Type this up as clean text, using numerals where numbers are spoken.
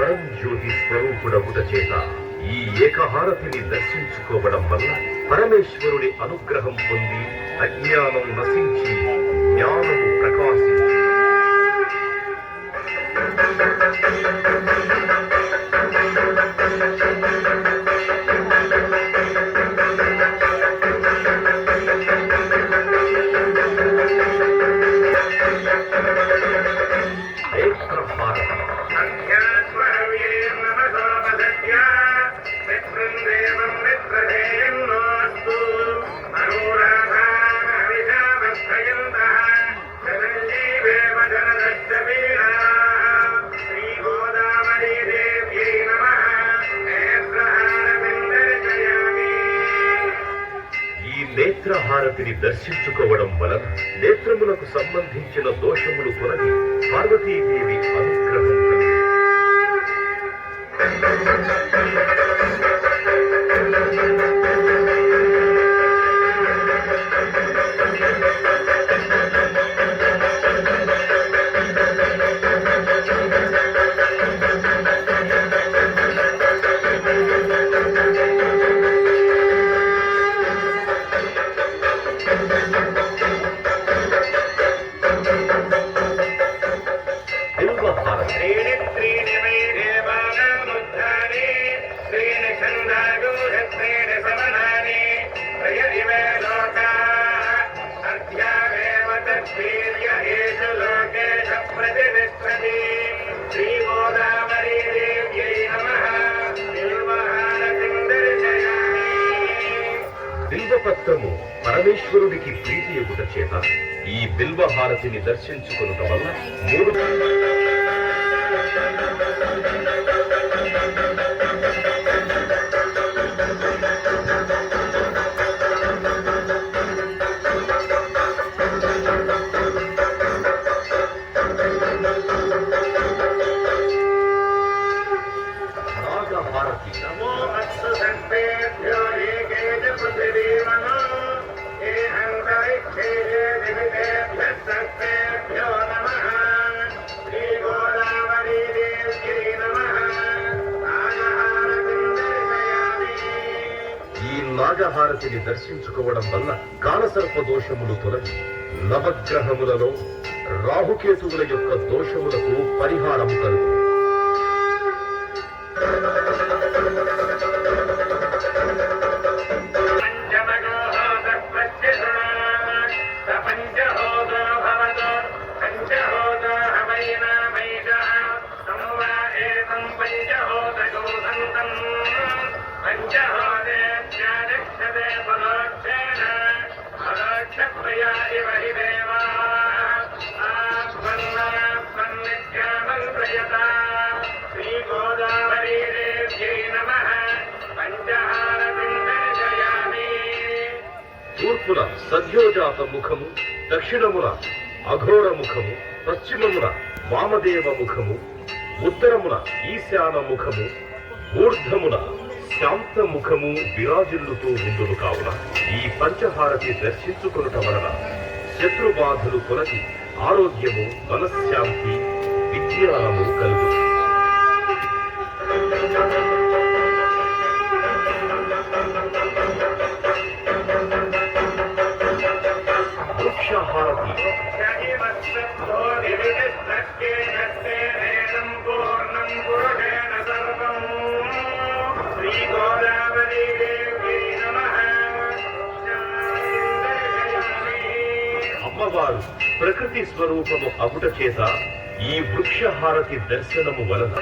పరంజ్యోతి స్వరూపుడగుట చేత ఈ ఏకహారతిని దర్శించుకోవడం వల్ల పరమేశ్వరుని అనుగ్రహం పొంది అజ్ఞానం నశించి జ్ఞానము ప్రకాశించి నేత్రహారతిని దర్శించుకోవడం వలన నేత్రములకు సంబంధించిన దోషములు తొలగి పార్వతీదేవి అనుగ్రహం బిల్వపత్రము పరమేశ్వరుడికి ప్రీతి ఎగుట చేత ఈ బిల్వహారతిని దర్శించుకొనుట వల్ల మూడు నాగహారతిని దర్శించుకోవడం వల్ల కాలసర్ప దోషములు తొలగి నవగ్రహములలో రాహుకేతువుల యొక్క దోషములకు పరిహారం కలుగు. తూర్పున సద్యోజాత ముఖము, దక్షిణమున అఘోర ముఖము, పశ్చిమమున వామదేవ ముఖము, ఉత్తరమున ఈశాన ముఖము, ఊర్ధమున శాంత ముఖము విరాజిల్లుతూ ఉండును కావున ఈ పంచహారతి దర్శించుకొనుట వలన శత్రుబాధలు తొలగి ఆరోగ్యము, మనశ్శాంతి, విజ్ఞానము కలుగు. వృక్షహారతి అమ్మవారు ప్రకృతి స్వరూపము అగుట చేత ఈ వృక్షహారతి దర్శనము వలన